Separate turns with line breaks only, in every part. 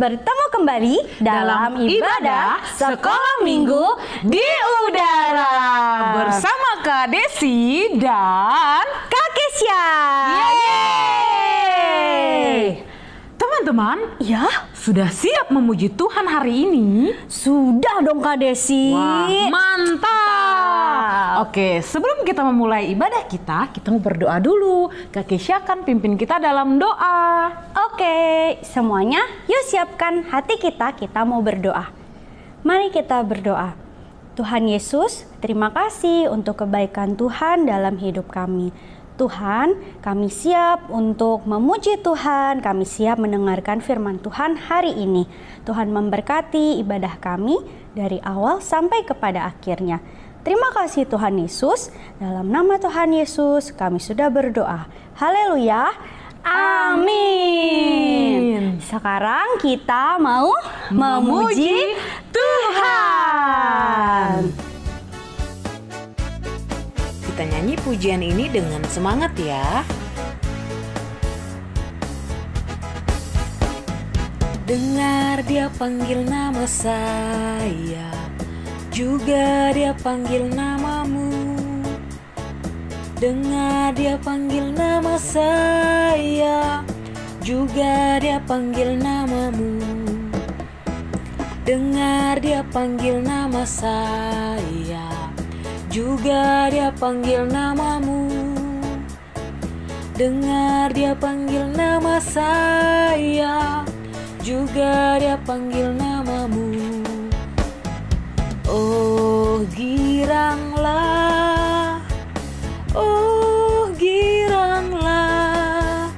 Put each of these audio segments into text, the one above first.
bertemu kembali dalam ibadah Sekolah Minggu di Udara
bersama Kak Desi dan
Kak Kesya.
Yeay! Teman-teman,
Ya,
sudah siap memuji Tuhan hari ini?
sudah dong Kak Desi.
Wah, mantap! Oke, sebelum kita memulai ibadah kita mau berdoa dulu. Kak Kesya akan pimpin kita dalam doa.
Oke, semuanya yuk siapkan hati kita mau berdoa. Mari kita berdoa. Tuhan Yesus, terima kasih untuk kebaikan Tuhan dalam hidup kami. Tuhan, kami siap untuk memuji Tuhan, kami siap mendengarkan firman Tuhan hari ini. Tuhan memberkati ibadah kami dari awal sampai kepada akhirnya. Terima kasih Tuhan Yesus, dalam nama Tuhan Yesus kami sudah berdoa. Haleluya, amin. Sekarang kita mau memuji Tuhan.
Kita nyanyi pujian ini dengan semangat ya. Dengar dia panggil nama saya, juga dia panggil namamu. Dengar dia panggil nama saya, juga dia panggil namamu. Dengar dia panggil nama saya, juga dia panggil namamu. Dengar dia panggil nama saya, juga dia panggil namamu. Oh giranglah, oh giranglah,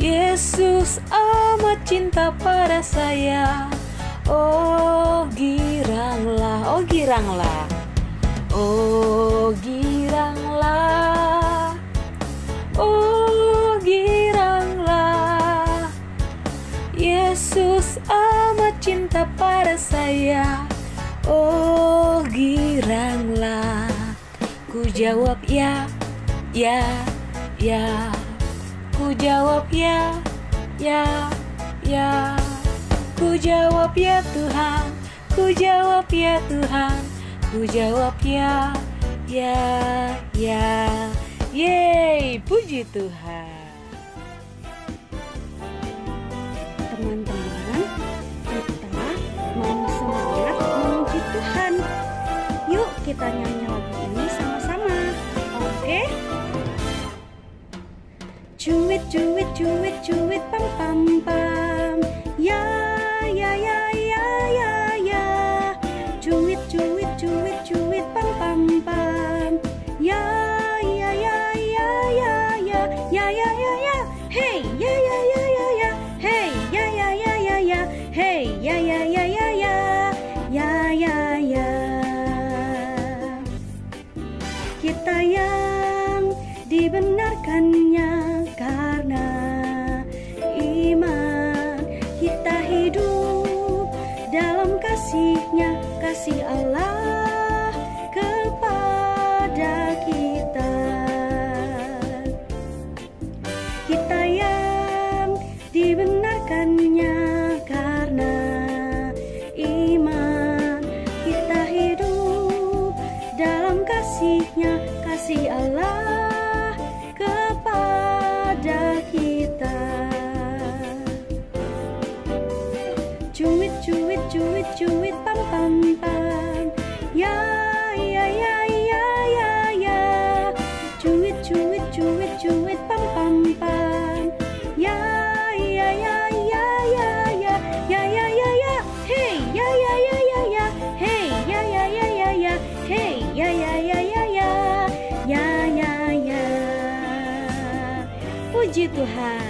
Yesus amat cinta pada saya. Oh giranglah, oh giranglah. Oh giranglah, oh giranglah, Yesus amat cinta pada saya. Oh giranglah, ku jawab ya, ya, ya. Ku jawab ya, ya, ya. Ku jawab ya Tuhan, ku jawab ya Tuhan. Ku jawab ya, ya, ya. Yeay, puji Tuhan.
Teman-teman, kita mau semangat memuji Tuhan. Yuk kita nyanyi lagu ini sama-sama. Oke? Cuit, cuit, cuit, cuit, pam, pam, pam. Ya, ya, ya, ya, ya, ya. Cuit, cuit, cuit, cuit, pam, pam, pam. Ya, ya, ya, ya, ya, ya, ya, ya, ya, ya. Hey, ya, ya, ya, ya, ya. Hey, ya, ya, ya, ya, ya. Hey, ya, ya, ya, ya, ya. Ya, ya, ya. Kita yang dibenarkannya karena iman, kita hidup dalam kasih-Nya, kasih Allah kepada kita. Kita yang dibenarkannya karena iman, kita hidup dalam kasih-Nya, kasih Allah kepada kita. Cuit, cuit, cuit, cuit, pam, pam, pam. Ya, ya, ya, ya, ya, ya. Cuit, cuit, cuit, cuit, pam, pam, pam. Ya, ya, ya, ya, ya, ya. Ya, ya, ya, ya. Hey, ya, ya, ya, ya, ya. Hey, ya, ya, ya, ya, ya. Hey, ya, ya, ya, ya, ya. Ya, ya, ya. Puji Tuhan.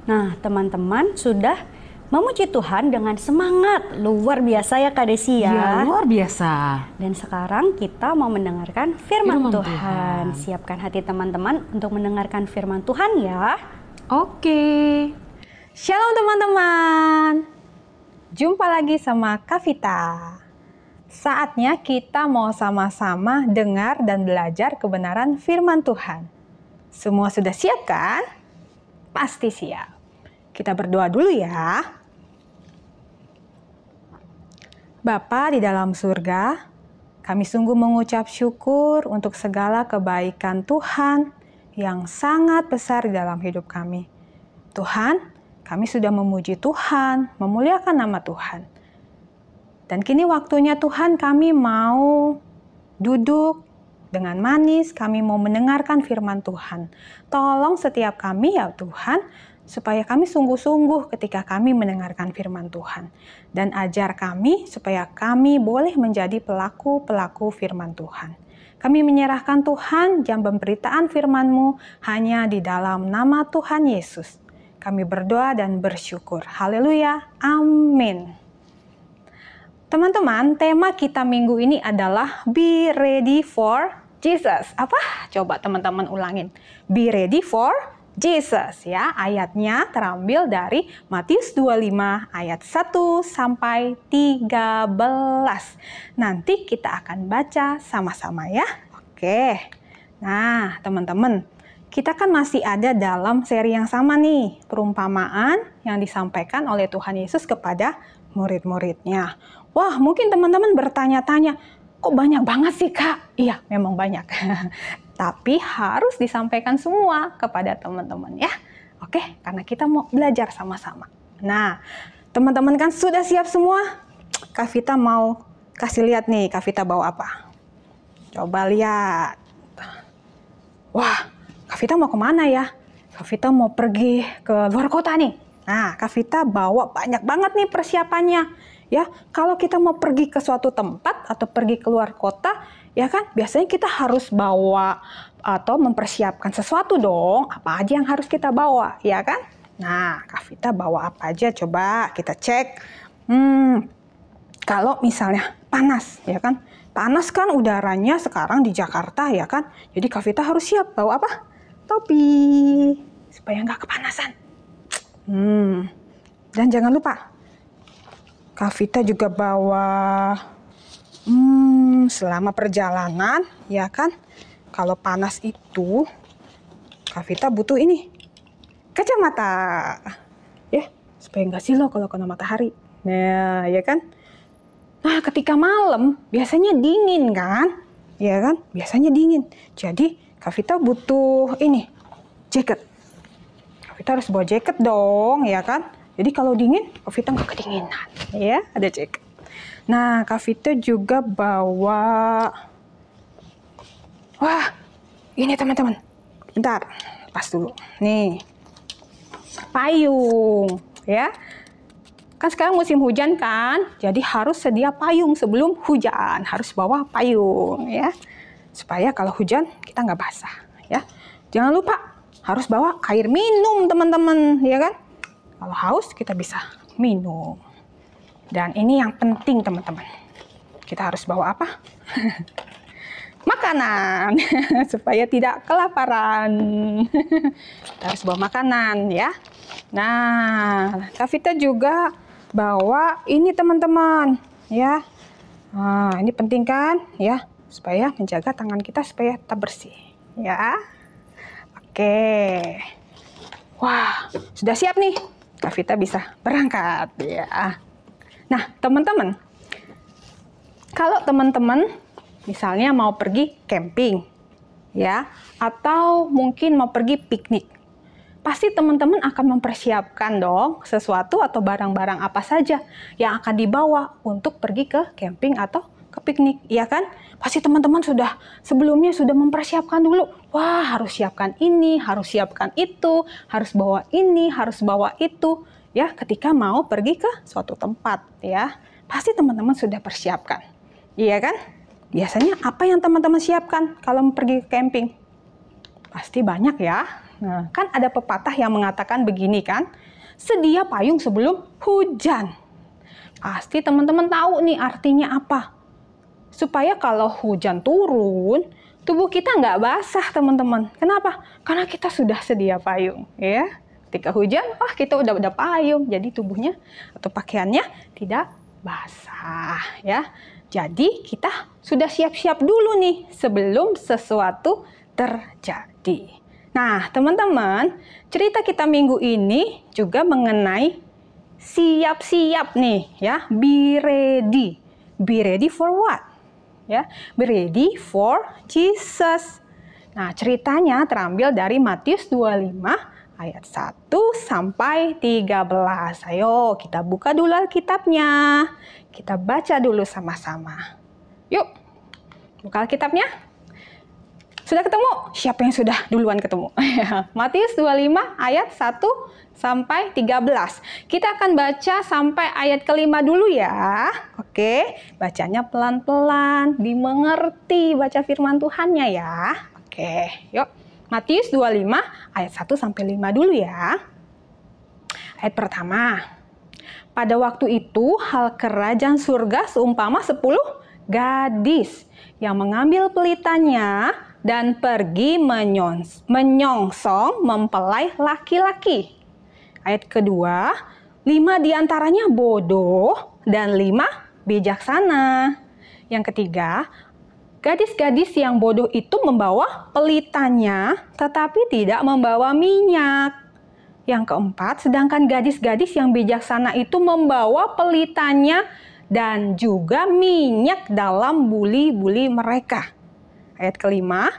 Nah, teman-teman sudah memuji Tuhan dengan semangat luar biasa ya Kak Desi ya.
Ya, luar biasa.
Dan sekarang kita mau mendengarkan firman Tuhan.
Tuhan.
Siapkan hati teman-teman untuk mendengarkan firman Tuhan ya.
Oke.
Shalom teman-teman. Jumpa lagi sama Kak Vita. Saatnya kita mau sama-sama dengar dan belajar kebenaran firman Tuhan. Semua sudah siap kan? pasti siap. Kita berdoa dulu ya. Bapa di dalam surga, kami sungguh mengucap syukur untuk segala kebaikan Tuhan yang sangat besar di dalam hidup kami. Tuhan, kami sudah memuji Tuhan, memuliakan nama Tuhan. Dan kini waktunya Tuhan kami mau duduk dengan manis, kami mau mendengarkan firman Tuhan. Tolong setiap kami ya Tuhan, supaya kami sungguh-sungguh ketika kami mendengarkan firman Tuhan. Dan ajar kami supaya kami boleh menjadi pelaku-pelaku firman Tuhan. Kami menyerahkan Tuhan jam pemberitaan firman-Mu hanya di dalam nama Tuhan Yesus. Kami berdoa dan bersyukur. Haleluya. Amin. Teman-teman, tema kita minggu ini adalah Be Ready for Jesus. Apa? Coba teman-teman ulangin. Be ready for Jesus ya. Ayatnya terambil dari Matius 25 ayat 1 sampai 13. Nanti kita akan baca sama-sama ya. Oke. Nah, teman-teman, kita kan masih ada dalam seri yang sama nih, perumpamaan yang disampaikan oleh Tuhan Yesus kepada murid-muridnya. Wah, mungkin teman-teman bertanya-tanya, kok banyak banget sih Kak? Iya, memang banyak. Tapi harus disampaikan semua kepada teman-teman ya. Oke, karena kita mau belajar sama-sama. Nah, teman-teman kan sudah siap semua? Kak Vita mau kasih lihat nih, Kak Vita bawa apa? Coba lihat. Wah, Kak Vita mau kemana ya? Kak Vita mau pergi ke luar kota nih. Nah, Kak Vita bawa banyak banget nih persiapannya. Ya, kalau kita mau pergi ke suatu tempat atau pergi keluar kota, ya kan, biasanya kita harus bawa atau mempersiapkan sesuatu dong. Apa aja yang harus kita bawa, ya kan? Nah, Kak Vita bawa apa aja? Coba kita cek. Kalau misalnya panas, ya kan? Panas kan udaranya sekarang di Jakarta, ya kan? Jadi Kak Vita harus siap bawa apa? Topi, supaya nggak kepanasan. Dan jangan lupa, Kak Vita juga bawa selama perjalanan, ya kan? Kalau panas itu, Kak Vita butuh ini, kacamata, ya, supaya nggak silau kalau kena matahari. Nah, ya kan? Nah, ketika malam biasanya dingin kan, ya kan? Biasanya dingin. Jadi Kak Vita butuh ini, jaket. Kak Vita harus bawa jaket dong, ya kan? Jadi kalau dingin, Kak Vita nggak kedinginan, ya, ada jaket. Nah, Kak Vita juga bawa, wah, ini teman-teman, bentar, pas dulu, nih, payung, ya. Kan sekarang musim hujan kan, jadi harus sedia payung sebelum hujan, harus bawa payung, ya, supaya kalau hujan kita nggak basah, ya. Jangan lupa harus bawa air minum teman-teman, ya kan? Kalau haus kita bisa minum. Dan ini yang penting teman-teman. Kita harus bawa apa? Makanan. Supaya tidak kelaparan. Kita harus bawa makanan ya. Nah, Kak Vita juga bawa ini teman-teman. Ya. Nah, ini penting kan? Ya. Supaya menjaga tangan kita supaya tetap bersih. Ya. Oke. Wah, sudah siap nih. Kak Vita bisa berangkat ya. Nah, teman-teman, kalau teman-teman misalnya mau pergi camping ya, atau mungkin mau pergi piknik, pasti teman-teman akan mempersiapkan dong sesuatu atau barang-barang apa saja yang akan dibawa untuk pergi ke camping atau ke piknik, ya kan? Pasti teman-teman sudah sebelumnya sudah mempersiapkan dulu. Wah, harus siapkan ini, harus siapkan itu, harus bawa ini, harus bawa itu. Ya, ketika mau pergi ke suatu tempat, ya. Pasti teman-teman sudah persiapkan. Iya kan? Biasanya apa yang teman-teman siapkan kalau pergi ke camping? Pasti banyak ya. Nah, kan ada pepatah yang mengatakan begini kan? Sedia payung sebelum hujan. Pasti teman-teman tahu nih artinya apa. Supaya kalau hujan turun, tubuh kita nggak basah teman-teman. Kenapa? Karena kita sudah sedia payung, ya. Ketika hujan, kita udah payung, jadi tubuhnya atau pakaiannya tidak basah, ya. Jadi kita sudah siap-siap dulu nih sebelum sesuatu terjadi. Nah, teman-teman, cerita kita minggu ini juga mengenai siap-siap nih, ya. Be ready. Be ready for what? Ya, be ready for Jesus. Nah, ceritanya terambil dari Matius 25 ayat 1 sampai 13. Ayo, kita buka dulu Alkitabnya. Kita baca dulu sama-sama. Yuk, buka Alkitabnya. Sudah ketemu? Siapa yang sudah duluan ketemu? Matius 25 ayat 1 sampai 13. Kita akan baca sampai ayat kelima dulu ya. Oke, bacanya pelan-pelan, dimengerti baca firman Tuhannya ya. Oke, yuk. Matius 25 ayat 1 sampai 5 dulu ya. Ayat pertama. Pada waktu itu, hal kerajaan surga seumpama 10 gadis yang mengambil pelitanya dan pergi menyongsong mempelai laki-laki. Ayat kedua, 5 diantaranya bodoh dan 5 bijaksana. Yang ketiga, gadis-gadis yang bodoh itu membawa pelitanya tetapi tidak membawa minyak. Yang keempat, sedangkan gadis-gadis yang bijaksana itu membawa pelitanya dan juga minyak dalam buli-buli mereka. Ayat kelima,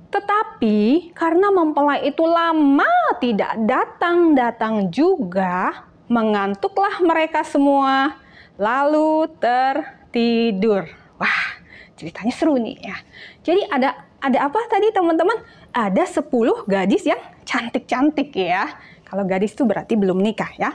tetapi karena mempelai itu lama tidak datang-datang juga, mengantuklah mereka semua, lalu tertidur. Wah, ceritanya seru nih ya. Jadi ada apa tadi teman-teman? Ada 10 gadis yang cantik-cantik ya. Kalau gadis itu berarti belum nikah ya.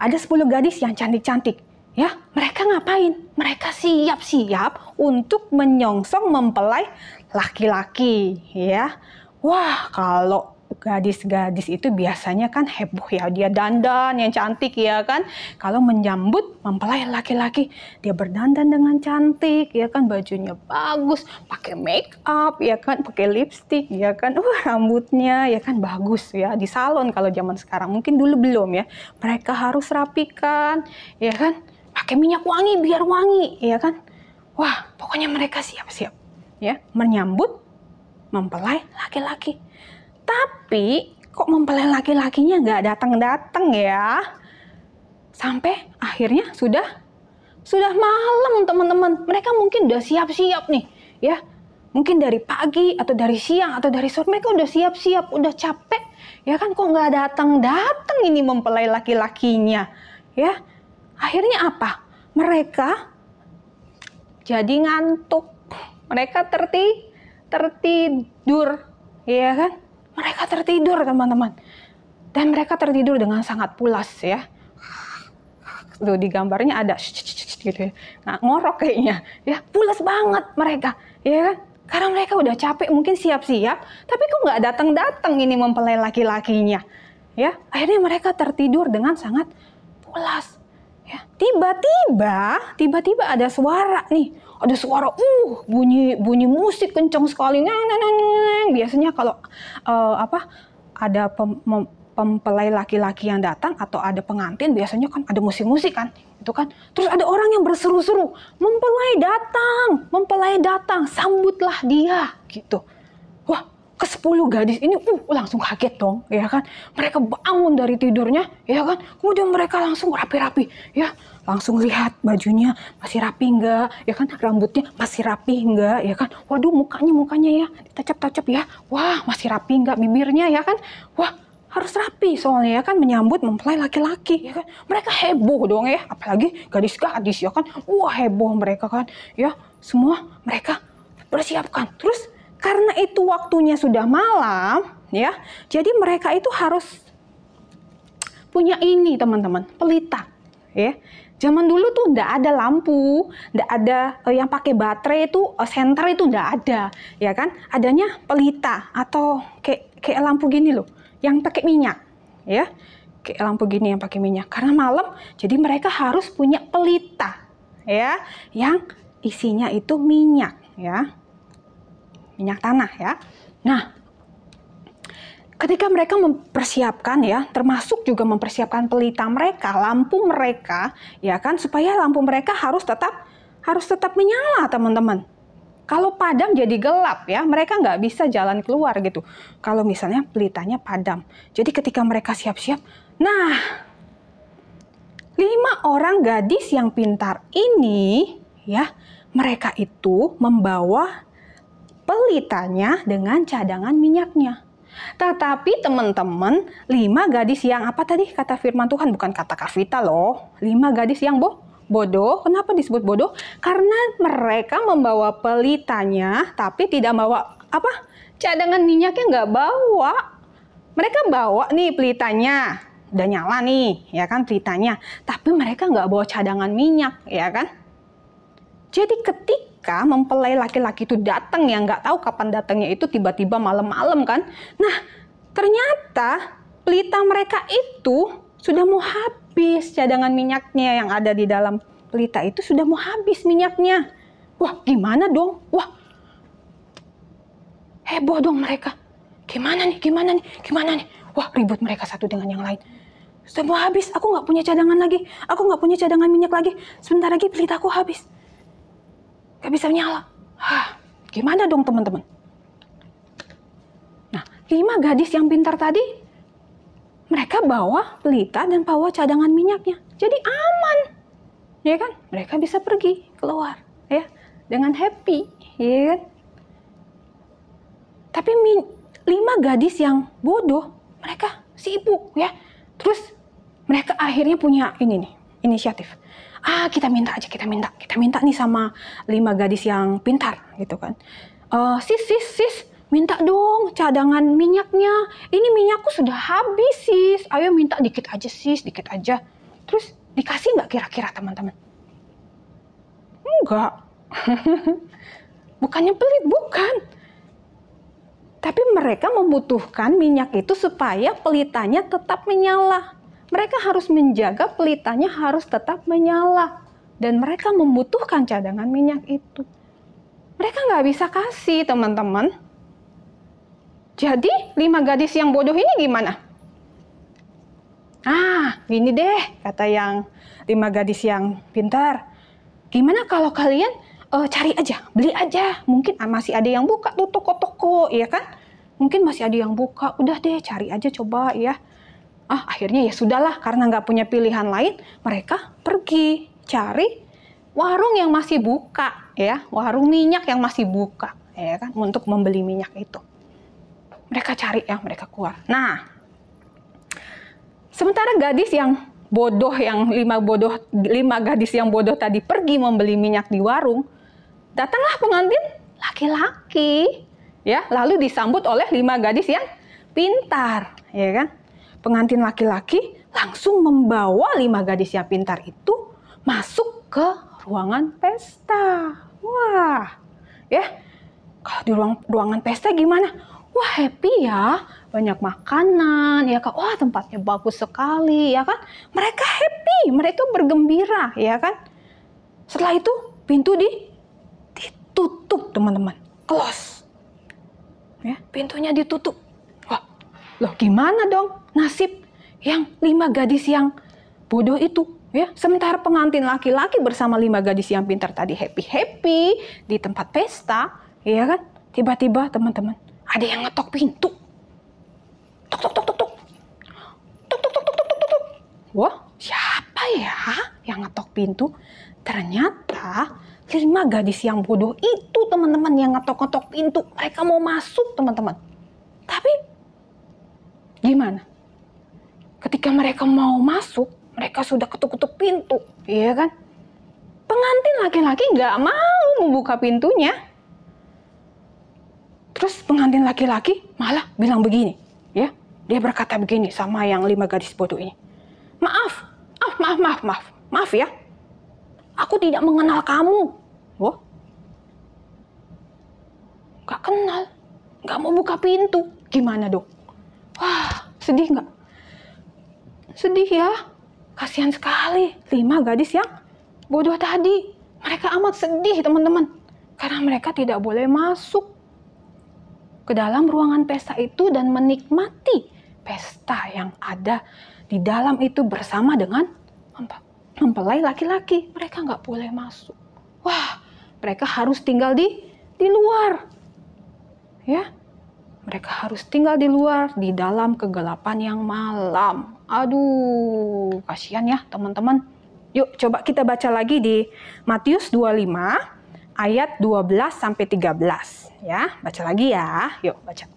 Ada 10 gadis yang cantik-cantik. Ya, mereka ngapain? Mereka siap-siap untuk menyongsong mempelai laki-laki, ya. Wah, kalau gadis-gadis itu biasanya kan heboh ya, dia dandan yang cantik ya kan. Kalau menyambut mempelai laki-laki, dia berdandan dengan cantik ya kan, bajunya bagus, pakai make up ya kan, pakai lipstick ya kan. Rambutnya ya kan bagus ya, di salon kalau zaman sekarang. Mungkin dulu belum ya. Mereka harus rapikan ya kan. Pakai minyak wangi biar wangi, ya kan? Wah, pokoknya mereka siap-siap ya menyambut mempelai laki-laki. Tapi kok mempelai laki-lakinya nggak datang-datang ya? Sampai akhirnya sudah malam teman-teman. Mereka mungkin udah siap-siap nih, ya. Mungkin dari pagi atau dari siang atau dari sore mereka udah siap-siap, udah capek, ya kan? Kok nggak datang-datang ini mempelai laki-lakinya, ya? Akhirnya apa? Mereka jadi ngantuk. Mereka tertidur. Ya kan? Mereka tertidur teman-teman. Dan mereka tertidur dengan sangat pulas ya. Tuh di gambarnya ada gitu ya. Nah, ngorok kayaknya. Ya, pulas banget mereka. Ya kan? Karena mereka udah capek, mungkin siap-siap. Tapi kok nggak datang-datang ini mempelai laki-lakinya. Ya, akhirnya mereka tertidur dengan sangat pulas. Ya, tiba-tiba ada suara nih. Ada suara bunyi musik kencang sekali. Biasanya kalau ada mempelai laki-laki yang datang atau ada pengantin, biasanya kan ada musik-musik kan. Itu kan. Terus ada orang yang berseru-seru, "Mempelai datang, sambutlah dia." Gitu. Wah, ke-10 gadis ini langsung kaget dong, ya kan? Mereka bangun dari tidurnya, ya kan? Kemudian mereka langsung rapi-rapi, ya. Langsung lihat bajunya masih rapi enggak, ya kan? Rambutnya masih rapi enggak, ya kan? Waduh, mukanya ya, ditacap-tacap ya. Wah, masih rapi enggak bibirnya, ya kan? Wah, harus rapi soalnya ya kan menyambut mempelai laki-laki, ya kan? Mereka heboh dong ya, apalagi gadis-gadis ya kan? Wah, heboh mereka kan, ya. Semua mereka persiapkan. Terus karena itu waktunya sudah malam, ya, jadi mereka itu harus punya ini teman-teman, pelita, ya. Zaman dulu tuh nggak ada lampu, nggak ada yang pakai baterai itu, senter itu nggak ada, ya kan? Adanya pelita atau kayak lampu gini loh, yang pakai minyak, ya, kayak lampu gini yang pakai minyak. Karena malam, jadi mereka harus punya pelita, ya, yang isinya itu minyak, ya. Minyak tanah ya. Nah, ketika mereka mempersiapkan ya, termasuk juga mempersiapkan pelita mereka, lampu mereka, ya kan, supaya lampu mereka harus tetap menyala, teman-teman. Kalau padam jadi gelap ya, mereka nggak bisa jalan keluar gitu. Kalau misalnya pelitanya padam. Jadi ketika mereka siap-siap, nah 5 orang gadis yang pintar ini ya, mereka itu membawa pelitanya dengan cadangan minyaknya. Tetapi teman-teman, 5 gadis yang apa tadi kata firman Tuhan, bukan kata Kavita loh. 5 gadis yang bodoh. Kenapa disebut bodoh? Karena mereka membawa pelitanya, tapi tidak bawa apa? Cadangan minyaknya nggak bawa. Mereka bawa nih pelitanya, udah nyala nih, ya kan pelitanya. Tapi mereka nggak bawa cadangan minyak, ya kan? Jadi ketika mempelai laki-laki itu datang, yang nggak tahu kapan datangnya itu, tiba-tiba malam-malam kan. Nah, ternyata pelita mereka itu sudah mau habis cadangan minyaknya yang ada di dalam pelita itu, sudah mau habis minyaknya. Wah, gimana dong? Wah, heboh dong mereka. Gimana nih? Wah, ribut mereka satu dengan yang lain. Sudah mau habis, aku nggak punya cadangan lagi. Aku nggak punya cadangan minyak lagi. Sebentar lagi pelitaku habis. Gak bisa nyala. Gimana dong teman-teman? Nah, 5 gadis yang pintar tadi, mereka bawa pelita dan bawa cadangan minyaknya. Jadi aman. Ya kan? Mereka bisa pergi keluar ya dengan happy, ya kan? Tapi 5 gadis yang bodoh, mereka sibuk ya. Terus mereka akhirnya punya ini nih, inisiatif. Kita minta nih sama 5 gadis yang pintar gitu kan. Sis, minta dong cadangan minyaknya. Ini minyakku sudah habis sis. Ayo minta dikit aja sis, dikit aja. Terus dikasih nggak kira-kira teman-teman? Enggak. Bukannya pelit, bukan. Tapi mereka membutuhkan minyak itu supaya pelitanya tetap menyala. Mereka harus menjaga pelitanya harus tetap menyala. Dan mereka membutuhkan cadangan minyak itu. Mereka nggak bisa kasih, teman-teman. Jadi, 5 gadis yang bodoh ini gimana? Gini deh, kata yang 5 gadis yang pintar. Gimana kalau kalian cari aja, beli aja. Mungkin masih ada yang buka tuh toko-toko, ya kan? Mungkin masih ada yang buka. Udah deh, cari aja coba ya. Akhirnya ya sudahlah, karena nggak punya pilihan lain, mereka pergi cari warung yang masih buka, ya, warung minyak yang masih buka, ya kan, untuk membeli minyak itu. Mereka cari ya, mereka keluar. Nah, sementara gadis yang bodoh, yang 5 gadis yang bodoh tadi pergi membeli minyak di warung, datanglah pengantin laki-laki, ya, lalu disambut oleh 5 gadis yang pintar, ya kan. Pengantin laki-laki langsung membawa 5 gadis yang pintar itu masuk ke ruangan pesta. Wah, ya, kalau di ruangan pesta gimana? Wah, happy ya, banyak makanan, ya kan? Wah, tempatnya bagus sekali, ya kan? Mereka happy, mereka bergembira, ya kan? Setelah itu pintu ditutup, teman-teman, close. Ya, pintunya ditutup. Wah, loh gimana dong nasib yang 5 gadis yang bodoh itu, ya? Sementara pengantin laki-laki bersama 5 gadis yang pintar tadi happy di tempat pesta, ya kan? Tiba-tiba teman-teman, ada yang ngetok pintu. Tok tok tok tok tok. Tok tok tok tok tok tok tok. Wah, siapa ya yang ngetok pintu? Ternyata 5 gadis yang bodoh itu, teman-teman, yang ngetok-ngetok pintu. Mereka mau masuk, teman-teman. Tapi gimana? Ketika mereka mau masuk, mereka sudah ketuk-ketuk pintu, iya kan? Pengantin laki-laki nggak mau membuka pintunya. Terus pengantin laki-laki malah bilang begini, ya, dia berkata begini sama yang 5 gadis bodoh ini. Maaf ya, aku tidak mengenal kamu. Wah, nggak kenal, nggak mau buka pintu, gimana dong? Wah, sedih nggak? Sedih ya, kasihan sekali 5 gadis yang bodoh tadi. Mereka amat sedih, teman-teman, karena mereka tidak boleh masuk ke dalam ruangan pesta itu dan menikmati pesta yang ada di dalam itu bersama dengan mempelai laki-laki. Mereka nggak boleh masuk. Wah, mereka harus tinggal di di luar. Ya, mereka harus tinggal di luar, di dalam kegelapan yang malam. Aduh, kasihan ya teman-teman. Yuk coba kita baca lagi di Matius 25 ayat 12 sampai 13. Ya, baca lagi ya. Yuk baca.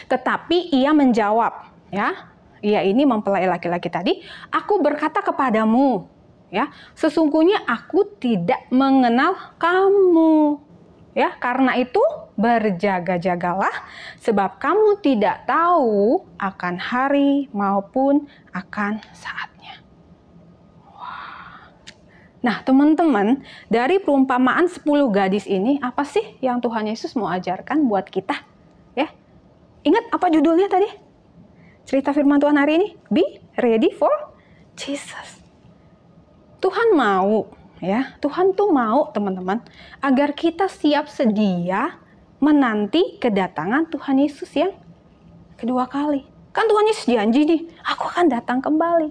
Tetapi ia menjawab, ya. Ia ini mempelai laki-laki tadi, aku berkata kepadamu, ya, sesungguhnya aku tidak mengenal kamu. Ya, karena itu berjaga-jagalah, sebab kamu tidak tahu akan hari maupun akan saatnya. Wah. Nah, teman-teman, dari perumpamaan 10 gadis ini, apa sih yang Tuhan Yesus mau ajarkan buat kita? Ya, ingat apa judulnya tadi? Cerita firman Tuhan hari ini, be ready for Jesus. Tuhan mau, ya, Tuhan tuh mau teman-teman agar kita siap sedia menanti kedatangan Tuhan Yesus yang kedua kali. Kan Tuhan Yesus janji nih, aku akan datang kembali,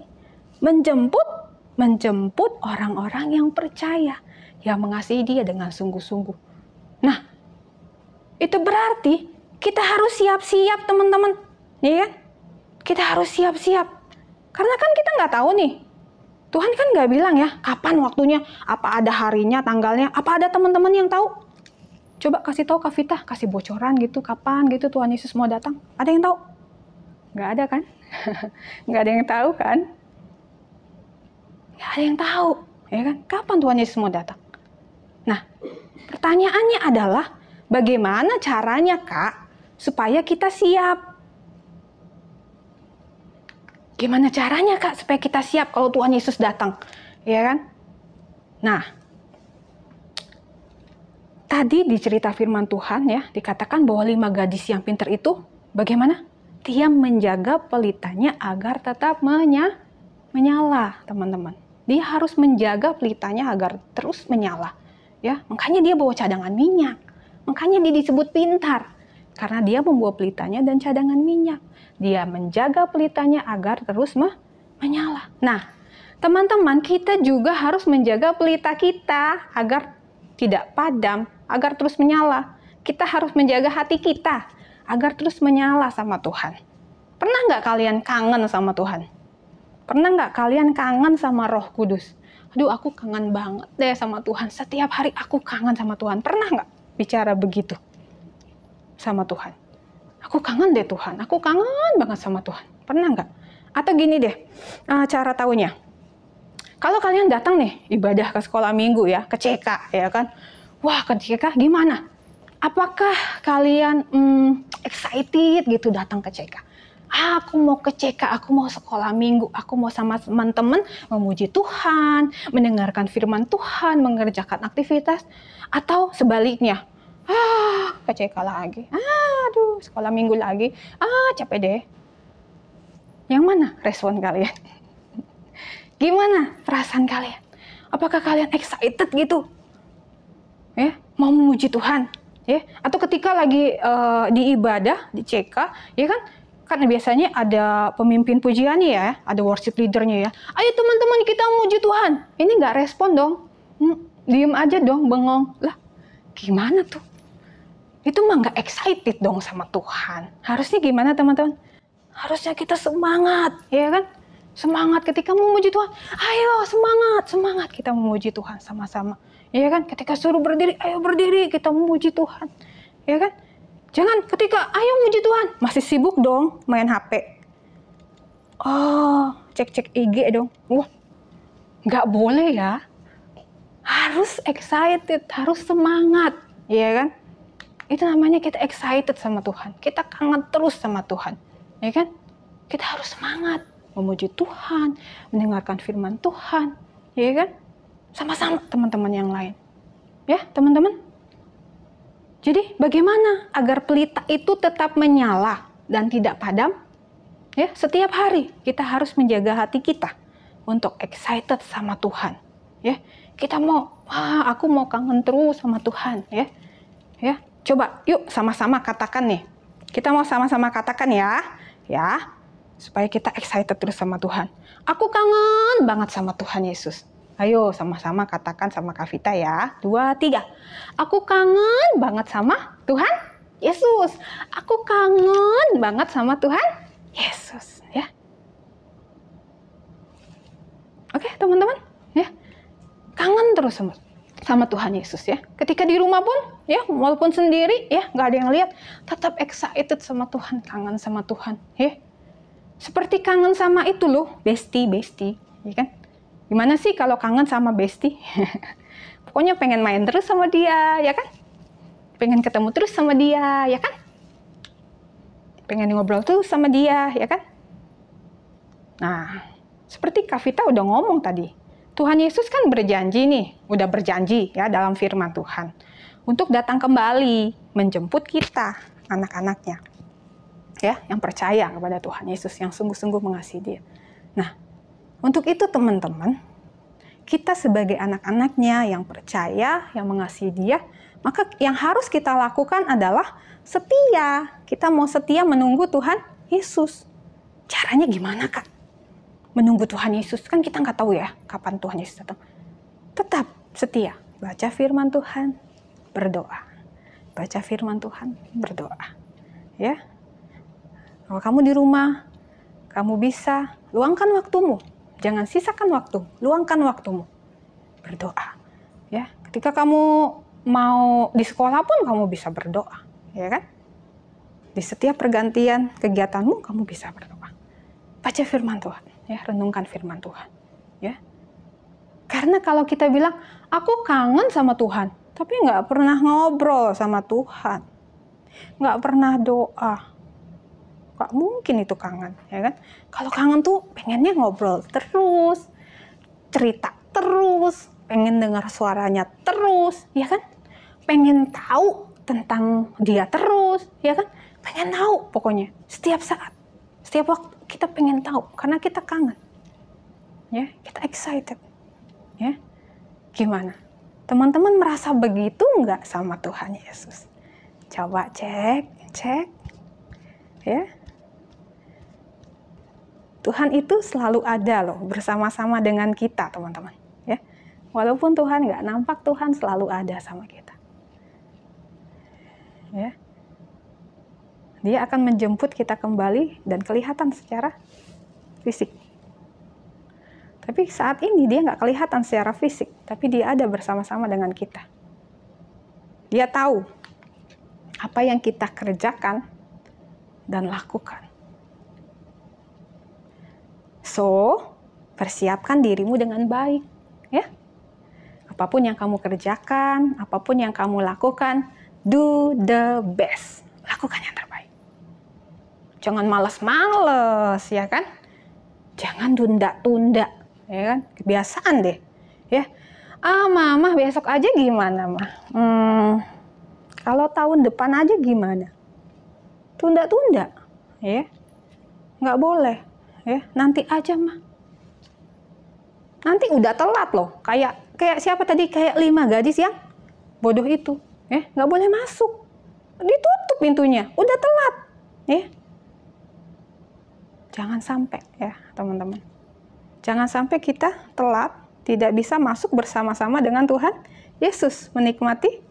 menjemput orang-orang yang percaya, yang mengasihi Dia dengan sungguh-sungguh. Nah, itu berarti kita harus siap-siap teman-teman, ya kan? Kita harus siap-siap. Karena kan kita nggak tahu nih. Tuhan kan nggak bilang ya, kapan waktunya, apa ada harinya, tanggalnya, apa ada teman-teman yang tahu? Coba kasih tahu Kak Vita, kasih bocoran gitu, kapan gitu Tuhan Yesus mau datang. Ada yang tahu? Nggak ada kan? Nggak ada yang tahu kan? Nggak ada yang tahu, ya kan? Kapan Tuhan Yesus mau datang? Nah, pertanyaannya adalah, bagaimana caranya Kak, supaya kita siap? Gimana caranya Kak supaya kita siap kalau Tuhan Yesus datang? Ya kan? Nah, tadi di cerita firman Tuhan ya, dikatakan bahwa 5 gadis yang pintar itu bagaimana? Dia menjaga pelitanya agar tetap menyala, teman-teman. Dia harus menjaga pelitanya agar terus menyala. Ya, makanya dia bawa cadangan minyak. Makanya dia disebut pintar. Karena dia membawa pelitanya dan cadangan minyak. Dia menjaga pelitanya agar terus menyala. Nah, teman-teman, kita juga harus menjaga pelita kita agar tidak padam, agar terus menyala. Kita harus menjaga hati kita agar terus menyala sama Tuhan. Pernah nggak kalian kangen sama Tuhan? Pernah nggak kalian kangen sama Roh Kudus? Aduh, aku kangen banget deh sama Tuhan. Setiap hari aku kangen sama Tuhan. Pernah nggak bicara begitu sama Tuhan? Aku kangen deh Tuhan, aku kangen banget sama Tuhan. Pernah nggak? Atau gini deh, cara taunya. Kalau kalian datang nih, ibadah ke sekolah minggu ya, ke CK ya kan. Wah, ke CK gimana? Apakah kalian excited gitu datang ke CK? Aku mau ke CK, aku mau sekolah minggu, aku mau sama teman-teman memuji Tuhan, mendengarkan firman Tuhan, mengerjakan aktivitas. Atau sebaliknya, ke CK lagi. Aduh, sekolah minggu lagi. Capek deh. Yang mana respon kalian? Gimana perasaan kalian? Apakah kalian excited gitu? Ya, mau memuji Tuhan? Ya, atau ketika lagi di ibadah, di CK, ya kan? Karena biasanya ada pemimpin pujiannya ya, ada worship leadernya ya. Ayo teman-teman kita memuji Tuhan. Ini nggak respon dong. Diem aja dong, bengong. Lah, gimana tuh? Itu mah nggak excited dong sama Tuhan. Harusnya gimana teman-teman? Harusnya kita semangat, ya kan? Semangat ketika memuji Tuhan. Ayo semangat kita memuji Tuhan sama-sama. Ya kan? Ketika suruh berdiri, ayo berdiri kita memuji Tuhan. Ya kan? Jangan ketika ayo memuji Tuhan, masih sibuk dong main HP. Cek-cek IG dong. Wah, nggak boleh ya. Harus excited, harus semangat, ya kan? Itu namanya kita excited sama Tuhan. Kita kangen terus sama Tuhan, ya kan? Kita harus semangat memuji Tuhan, mendengarkan firman Tuhan, ya kan? Sama-sama teman-teman yang lain, ya teman-teman. Jadi bagaimana agar pelita itu tetap menyala dan tidak padam? Ya, setiap hari kita harus menjaga hati kita untuk excited sama Tuhan. Ya, kita mau, aku mau kangen terus sama Tuhan. Ya, coba yuk sama-sama katakan nih. Kita mau sama-sama katakan ya, supaya kita excited terus sama Tuhan. Aku kangen banget sama Tuhan Yesus. Ayo sama-sama katakan sama Kak Vita ya. 2, 3. Aku kangen banget sama Tuhan Yesus. Aku kangen banget sama Tuhan Yesus. Ya. Oke teman-teman. Ya. Kangen terus sama Tuhan Yesus ya. Ketika di rumah pun ya, walaupun sendiri ya, nggak ada yang lihat, tetap excited sama Tuhan, kangen sama Tuhan ya. Seperti kangen sama itu loh, bestie, ya kan? Gimana sih kalau kangen sama bestie? Pokoknya pengen main terus sama dia, ya kan? Pengen ketemu terus sama dia, ya kan? Pengen ngobrol terus sama dia, ya kan? Nah, seperti Kak Vita udah ngomong tadi, Tuhan Yesus kan berjanji nih, udah berjanji ya dalam firman Tuhan, untuk datang kembali, menjemput kita, anak-anaknya. Ya, yang percaya kepada Tuhan Yesus, yang sungguh-sungguh mengasihi dia. Nah, untuk itu teman-teman, kita sebagai anak-anaknya yang percaya, yang mengasihi dia, maka yang harus kita lakukan adalah setia. Kita mau setia menunggu Tuhan Yesus. Caranya gimana, Kak? Menunggu Tuhan Yesus, kan kita nggak tahu ya kapan Tuhan Yesus datang. Tetap setia. Baca firman Tuhan, berdoa. Baca firman Tuhan, berdoa. Ya. Kalau kamu di rumah, kamu bisa luangkan waktumu. Jangan sisakan waktu, luangkan waktumu. Berdoa. Ya, ketika kamu mau di sekolah pun kamu bisa berdoa, ya kan? Di setiap pergantian kegiatanmu kamu bisa berdoa. Baca firman Tuhan, ya, renungkan firman Tuhan, ya. Karena kalau kita bilang, aku kangen sama Tuhan, tapi nggak pernah ngobrol sama Tuhan, nggak pernah doa, gak mungkin itu kangen, ya kan? Kalau kangen tuh pengennya ngobrol terus, cerita terus, pengen dengar suaranya terus, ya kan? Pengen tahu tentang dia terus, ya kan? Pengen tahu pokoknya setiap saat, setiap waktu kita pengen tahu karena kita kangen, ya, kita excited, ya. Gimana? Teman-teman merasa begitu nggak sama Tuhan Yesus? Coba cek, ya. Tuhan itu selalu ada loh, bersama-sama dengan kita, teman-teman. Ya, walaupun Tuhan nggak nampak, Tuhan selalu ada sama kita. Ya, Dia akan menjemput kita kembali dan kelihatan secara fisik. Tapi saat ini Dia nggak kelihatan secara fisik, tapi Dia ada bersama-sama dengan kita. Dia tahu apa yang kita kerjakan dan lakukan. So, persiapkan dirimu dengan baik, ya. Apapun yang kamu kerjakan, apapun yang kamu lakukan, do the best. Lakukan yang terbaik. Jangan malas-malas, ya kan? Jangan tunda-tunda, ya kan? Kebiasaan deh, ya. Mama besok aja gimana, Ma? Kalau tahun depan aja gimana? Tunda-tunda, ya. Nggak boleh. Ya, nanti aja mah. Nanti udah telat loh. Kayak siapa tadi? Kayak 5 gadis yang bodoh itu. Ya, nggak boleh masuk. Ditutup pintunya. Udah telat. Ya. Jangan sampai ya, teman-teman. Jangan sampai kita telat, tidak bisa masuk bersama-sama dengan Tuhan Yesus menikmati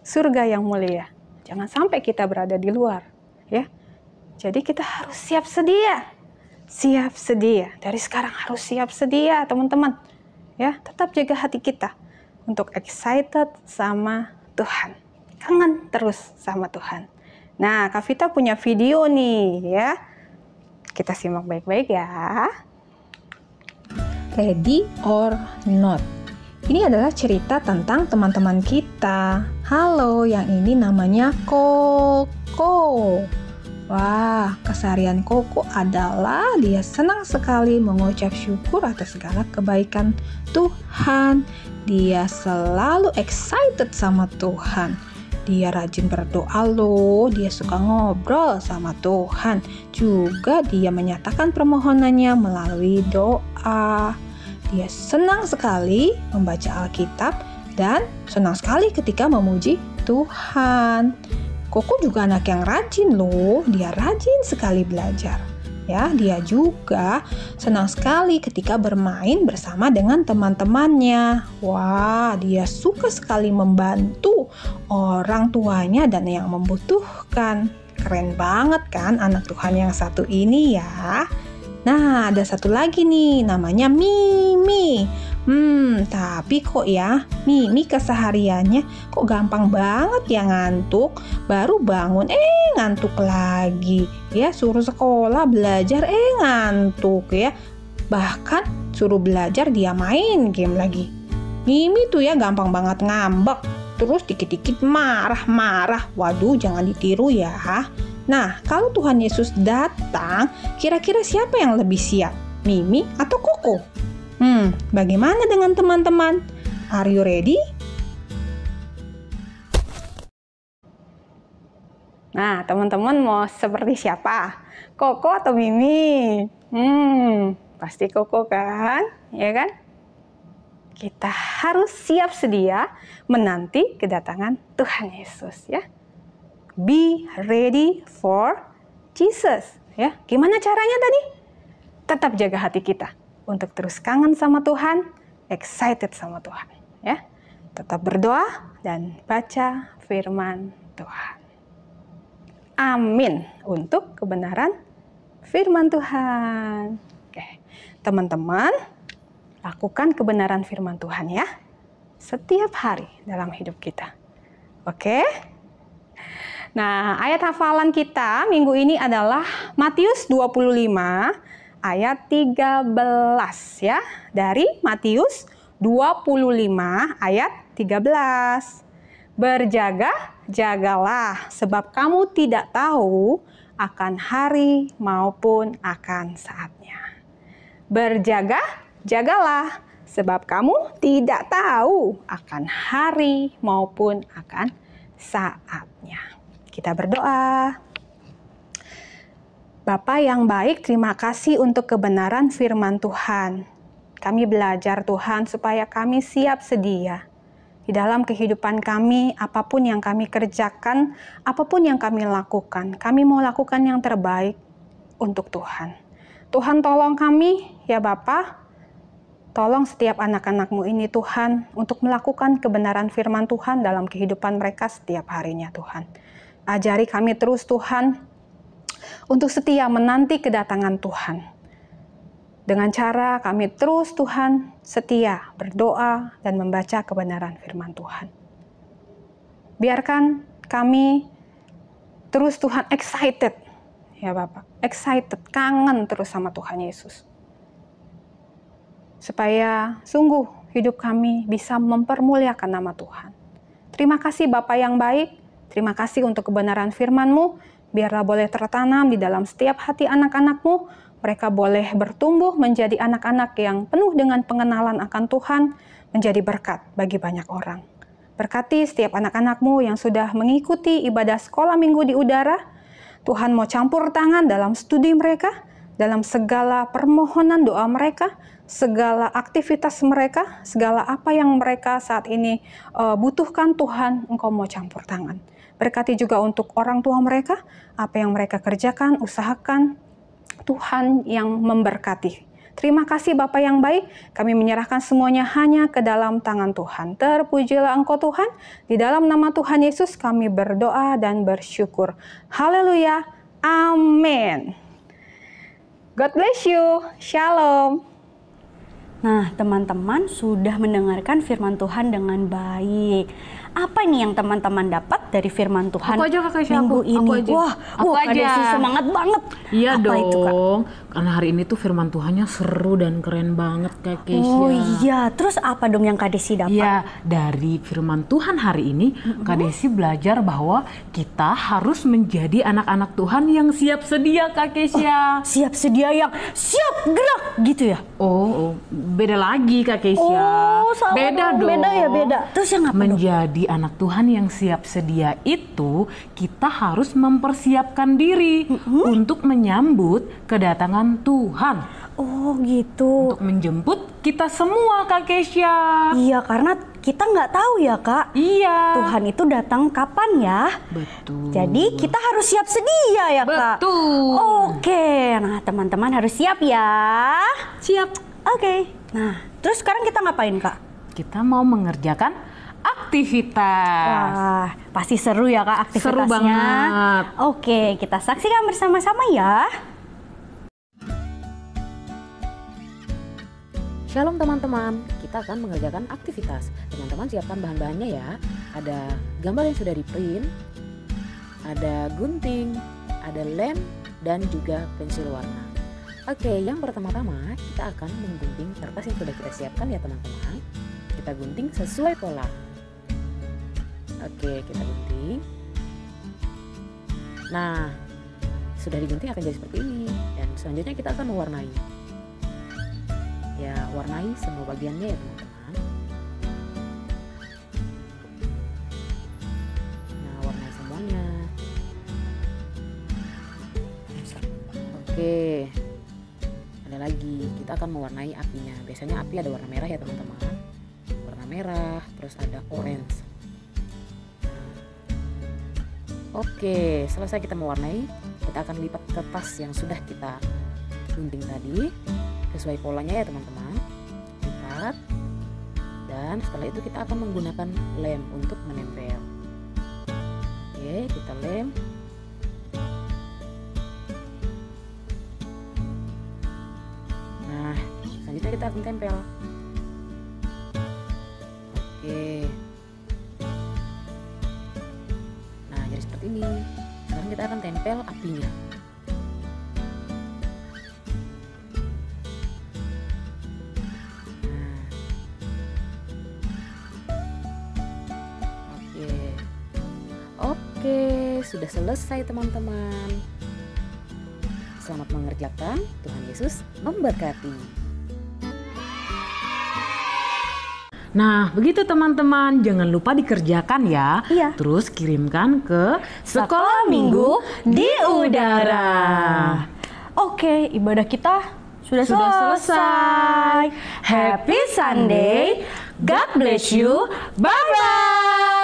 surga yang mulia. Jangan sampai kita berada di luar. Ya. Jadi kita harus siap sedia. Siap sedia. Dari sekarang harus siap sedia, teman-teman. Ya, tetap jaga hati kita untuk excited sama Tuhan. Kangen terus sama Tuhan. Nah, Kak Vita punya video nih, ya. Kita simak baik-baik ya. Ready or not. Ini adalah cerita tentang teman-teman kita. Halo, yang ini namanya Koko. Wah, keseharian Koko adalah dia senang sekali mengucap syukur atas segala kebaikan Tuhan. Dia selalu excited sama Tuhan. Dia rajin berdoa loh, dia suka ngobrol sama Tuhan. Juga dia menyatakan permohonannya melalui doa. Dia senang sekali membaca Alkitab dan senang sekali ketika memuji Tuhan. Koko juga anak yang rajin loh, dia rajin sekali belajar. Ya, dia juga senang sekali ketika bermain bersama dengan teman-temannya. Wah, dia suka sekali membantu orang tuanya dan yang membutuhkan. Keren banget kan anak Tuhan yang satu ini ya. Nah, ada satu lagi nih, namanya Mimi. Tapi kok ya, Mimi kesehariannya kok gampang banget ya ngantuk. Baru bangun, ngantuk lagi. Ya, suruh sekolah, belajar, ngantuk ya. Bahkan suruh belajar dia main game lagi. Mimi tuh ya gampang banget ngambek. Terus dikit-dikit marah-marah. Waduh, jangan ditiru ya. Nah, kalau Tuhan Yesus datang, kira-kira siapa yang lebih siap? Mimi atau Koko? Bagaimana dengan teman-teman? Are you ready? Nah, teman-teman mau seperti siapa? Koko atau Mimi? Pasti Koko kan? Ya kan? Kita harus siap sedia menanti kedatangan Tuhan Yesus ya. Be ready for Jesus. Ya, gimana caranya tadi? Tetap jaga hati kita untuk terus kangen sama Tuhan, excited sama Tuhan. Ya, tetap berdoa dan baca firman Tuhan. Amin untuk kebenaran firman Tuhan. Oke, teman-teman, lakukan kebenaran firman Tuhan ya, setiap hari dalam hidup kita. Oke? Nah, ayat hafalan kita minggu ini adalah Matius 25 ayat 13 ya. Dari Matius 25 ayat 13. Berjaga-jagalah sebab kamu tidak tahu akan hari maupun akan saatnya. Berjaga-jagalah sebab kamu tidak tahu akan hari maupun akan saatnya. Kita berdoa. Bapa yang baik, terima kasih untuk kebenaran firman Tuhan. Kami belajar Tuhan supaya kami siap sedia. Di dalam kehidupan kami, apapun yang kami kerjakan, apapun yang kami lakukan, kami mau lakukan yang terbaik untuk Tuhan. Tuhan tolong kami, ya Bapa. Tolong setiap anak-anak-Mu ini Tuhan, untuk melakukan kebenaran firman Tuhan dalam kehidupan mereka setiap harinya Tuhan. Ajari kami terus Tuhan, untuk setia menanti kedatangan Tuhan. Dengan cara kami terus Tuhan setia berdoa dan membaca kebenaran firman Tuhan. Biarkan kami terus Tuhan excited, ya Bapak, excited, kangen terus sama Tuhan Yesus. Supaya sungguh hidup kami bisa mempermuliakan nama Tuhan. Terima kasih Bapa yang baik. Terima kasih untuk kebenaran firman-Mu, biarlah boleh tertanam di dalam setiap hati anak-anak-Mu, mereka boleh bertumbuh menjadi anak-anak yang penuh dengan pengenalan akan Tuhan, menjadi berkat bagi banyak orang. Berkati setiap anak-anak-Mu yang sudah mengikuti ibadah sekolah minggu di udara, Tuhan mau campur tangan dalam studi mereka, dalam segala permohonan doa mereka, segala aktivitas mereka, segala apa yang mereka saat ini butuhkan Tuhan, Engkau mau campur tangan. Berkati juga untuk orang tua mereka, apa yang mereka kerjakan, usahakan, Tuhan yang memberkati. Terima kasih Bapa yang baik, kami menyerahkan semuanya hanya ke dalam tangan Tuhan. Terpujilah Engkau Tuhan, di dalam nama Tuhan Yesus kami berdoa dan bersyukur. Haleluya, amin. God bless you, shalom.
Nah, teman-teman sudah mendengarkan firman Tuhan dengan baik. Apa nih yang teman-teman dapat dari firman Tuhan
Aku aja Kak Kesha,
minggu ini?
aku aja.
Wah, Kak Desi semangat banget.
Iya
Apa
dong.
itu, Kak?
Karena hari ini tuh firman Tuhannya seru dan keren banget Kak Kesha.
Oh iya, terus apa dong yang Kak Desi dapat?
Iya, dari firman Tuhan hari ini Kak Desi belajar bahwa kita harus menjadi anak-anak Tuhan yang siap sedia Kak Kesha.
Siap sedia yang siap gerak gitu ya?
Oh, beda lagi Kak Kesha.
Oh, salah
beda
dong.
dong.
Beda ya, beda. Terus yang apa dong?
Menjadi anak Tuhan yang siap sedia itu, kita harus mempersiapkan diri untuk menyambut kedatangan Tuhan.
Oh gitu.
Untuk menjemput kita semua Kak Kesya.
Iya, karena kita nggak tahu ya Kak.
Iya.
Tuhan itu datang kapan ya?
Betul.
Jadi kita harus siap sedia ya Kak.
Betul.
Oke, nah teman-teman harus siap ya.
Siap.
Oke. Nah, terus sekarang kita ngapain Kak?
Kita mau mengerjakan aktivitas.
Wah, pasti seru ya Kak aktivitasnya.
Seru banget.
Oke, kita saksikan bersama-sama ya.
Shalom teman-teman, kita akan mengerjakan aktivitas. Teman-teman siapkan bahan-bahannya ya. Ada gambar yang sudah di-print, ada gunting, ada lem, dan juga pensil warna. Oke, yang pertama-tama kita akan menggunting kertas yang sudah kita siapkan ya teman-teman. Kita gunting sesuai pola. Oke, kita gunting. Nah, sudah digunting akan jadi seperti ini. Dan selanjutnya kita akan mewarnai. Ya, warnai semua bagiannya ya teman-teman. Nah, warnai semuanya. Oke, ada lagi, kita akan mewarnai apinya. Biasanya api ada warna merah ya teman-teman. Warna merah, terus ada orange. Oke, selesai kita mewarnai, kita akan lipat kertas yang sudah kita gunting tadi sesuai polanya ya teman-teman. Lipat, dan setelah itu kita akan menggunakan lem untuk menempel. Oke, kita lem. Nah, selanjutnya kita akan tempel. Oke. Nah, jadi seperti ini. Sekarang kita akan tempel apinya. Oke, sudah selesai teman-teman. Selamat mengerjakan, Tuhan Yesus memberkati.
Nah, begitu teman-teman, jangan lupa dikerjakan ya.
Iya.
Terus kirimkan ke Sekolah Minggu di Udara.
Oke, ibadah kita sudah
selesai.
Happy Sunday. God bless you.
Bye-bye.